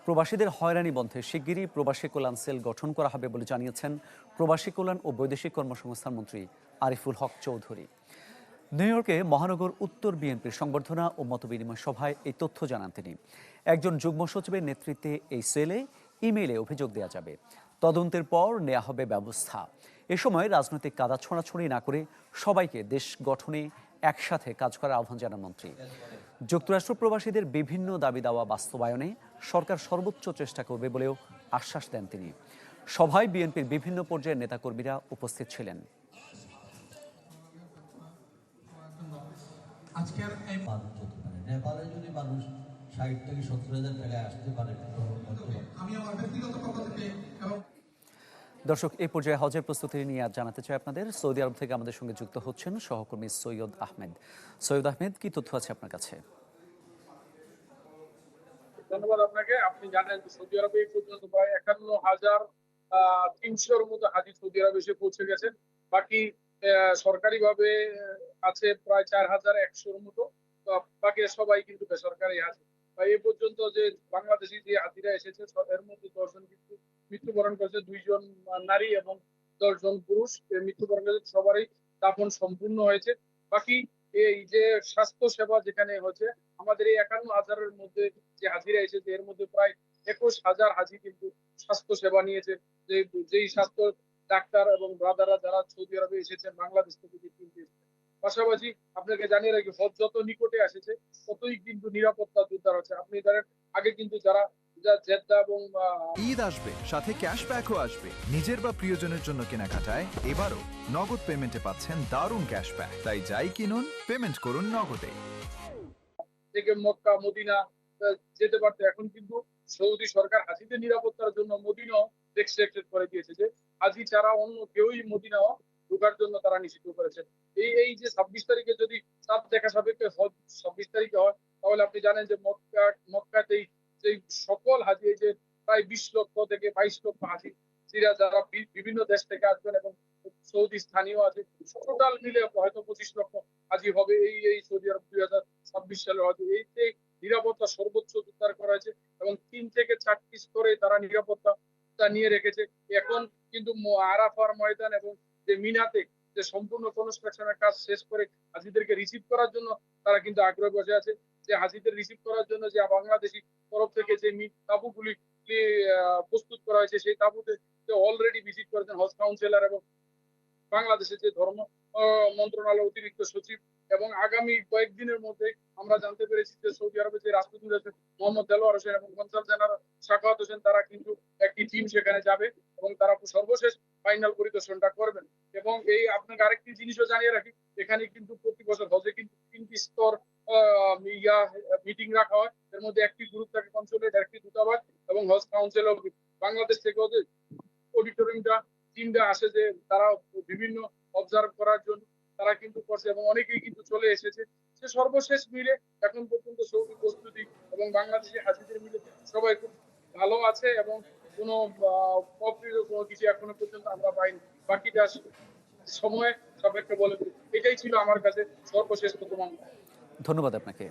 প্রবাসীদের হয়রানি বন্ধে শিগগিরই প্রবাসী কল্যাণ সেল গঠন করা হবে বলে জানিয়েছেন প্রবাসী কল্যাণ ও বৈদেশিক কর্মসংস্থান মন্ত্রী আরিফুল হক চৌধুরী। নিউ ইয়র্কে মহানগর উত্তর বিএনপির সংবর্ধনা ও মতবিনিময় সভায় এই তথ্য জানান তিনি। একজন যুগ্ম সচিবের নেতৃত্বে এই সেলে ইমেইলে অভিযোগ দেওয়া যাবে, তদন্তের পর নেওয়া হবে ব্যবস্থা। এ সময় রাজনৈতিক কাদা ছোঁড়াছড়ি না করে সবাইকে দেশ গঠনে একসাথে কাজ করার আহ্বান জানান মন্ত্রী। যুক্তরাষ্ট্র প্রবাসীদের বিভিন্ন দাবি দাওয়া বাস্তবায়নে সরকার সর্বোচ্চ চেষ্টা করবে বলেও আশ্বাস দেন তিনি। সভায় বিএনপির বিভিন্ন পর্যায়ের নেতাকর্মীরা উপস্থিত ছিলেন। নেপালে যদি মানুষ ৬০ থেকে ৭০,০০০ টাকায় আসতে পারে, দর্শক, এই পর্যায়ে হজের প্রস্তুতি নিয়ে আজ জানাতে চাই আপনাদের। সৌদি আরব থেকে আমাদের সঙ্গে যুক্ত হচ্ছেন সহকর্মী সৈয়দ আহমেদ। সৈয়দ আহমেদ, কি তথ্য আছে আপনার কাছে? ধন্যবাদ আপনাকে। আপনি জানেন যে সৌদি আরবে এই পর্যন্ত প্রায় ৫১,৩০০-র মতো হাজি সৌদি আরবে এসে পৌঁছে গেছেন। বাকি সরকারিভাবে আছে প্রায় ৪,১০০-র মতো। বাকি সবাই কিন্তু বেসরকারি আছে। এ পর্যন্ত যে বাংলাদেশি যে হাজিরা এসেছে এর মধ্যে ১০ জন কিন্তু মৃত্যুবরণ করেছে, ২ জন নারী এবং ১০ জন পুরুষ মৃত্যুবরণ করেছে। সবারই দাফন সম্পূর্ণ হয়েছে। বাকি এই যে স্বাস্থ্য সেবা যেখানে হচ্ছে, আমাদের এই ৫১,০০০-এর মধ্যে যে হাজিরা এসেছে এর মধ্যে প্রায় ২১,০০০ হাজি কিন্তু স্বাস্থ্য সেবা নিয়েছে। যেই স্বাস্থ্য ডাক্তার এবং ব্রাদাররা যারা সৌদি আরবে এসেছেন বাংলাদেশ থেকে কিন্তু এসেছেন। পাশাপাশি আপনাকে জানিয়ে রাখি, হজ যত নিকটে আসছে ততই কিন্তু নিরাপত্তা জোরদার হচ্ছে। আপনি ধরেন আগে কিন্তু যারা জেদ্দা এবং ঈদ আসবে, সাথে ক্যাশব্যাকও আসবে। নিজের বা প্রিয়জনের জন্য কেনাকাটায় এবারও নগদ পেমেন্টে পাচ্ছেন দারুণ ক্যাশব্যাক। তাই যাই কিনুন, পেমেন্ট করুন নগদে। থেকে মক্কা মদিনা যেতে পারতো, এখন কিন্তু সৌদি সরকার হাজিদের নিরাপত্তার জন্য মদিনাও রেস্ট্রিক্টেড করে দিয়েছে, যে হাজি ছাড়া অন্য কেউই মদিনাও ঢোকার জন্য তারা নিষিদ্ধ করেছে। এই যে ২৬ তারিখে যদি চাঁদ দেখা সাপেক্ষে হজ ২৬ তারিখে হয়, তাহলে আপনি জানেন যে মক্কাতেই যে সকল হাজি, এই যে প্রায় ২০ লক্ষ থেকে ২২ লক্ষ হাজি যারা বিভিন্ন দেশ থেকে আসবেন এবং সৌদি স্থানীয় আছে, টোটাল মিলে হয়তো ২৫ লক্ষ হাজি হবে এই সৌদি আরব ২০২৬ সালে হজ। এই যে নিরাপত্তা সর্বোচ্চ জোরদার করা হয়েছে এবং ৩ থেকে ৪টি স্তরে তারা নিরাপত্তা নিয়ে রেখেছে। এখন কিন্তু আরাফার ময়দান এবং যে মিনাতে যে সম্পূর্ণ কনস্ট্রাকশনের কাজ শেষ করে হাজিদেরকে রিসিভ করার জন্য তারা কিন্তু আগ্রহে বসে আছে। যে হাজিদের রিসিভ করার জন্য যে বাংলাদেশি তরফ থেকে যে তাঁবুগুলি প্রস্তুত করা হয়েছে, সেই তাঁবুতে অলরেডি ভিজিট করেছেন হজ কাউন্সিলর এবং বাংলাদেশের যে ধর্ম মন্ত্রণালয়ের অতিরিক্ত সচিব। এবং আগামী কয়েকদিনের মধ্যে আমরা জানতে পেরেছি যে সৌদি আরবে যে রাষ্ট্রদূত আছেন মোহাম্মদ দেলোয়ার হোসেন এবং কনসাল জেনারেল সাখাওয়াত হোসেন, তারা কিন্তু একটি টিম সেখানে যাবে এবং তারা সর্বশেষ ফাইনাল পরিদর্শনটা করবেন। এবং এই আপনাকে আরেকটি জিনিসও জানিয়ে রাখি, এখানে কিন্তু প্রতি বছর হজে কিন্তু ৩টি স্তর মিটিং রাখা হয়। এর মধ্যে একটি গ্রুপ থাকে কনসুলেট, একটি দূতাবাস এবং হজ কাউন্সিল অফ বাংলাদেশ থেকে অডিটোরিয়ামটা টিমটা আসে, যে তারা বিভিন্ন অবজার্ভ করার জন্য তারা কিন্তু করছে এবং অনেকেই কিন্তু চলে এসেছে। সে সর্বশেষ মিলে এখন পর্যন্ত সৌদি প্রস্তুতি এবং বাংলাদেশি হাজিদের মিলে সবাই খুব ভালো আছে এবং কোনো অপ্রিয় কোনো কিছু এখনো পর্যন্ত আমরা পাইনি। বাকিটা সময় সাপেক্ষে বলে, এটাই ছিল আমার কাছে সর্বশেষ প্রমাণ। ধন্যবাদ আপনাকে।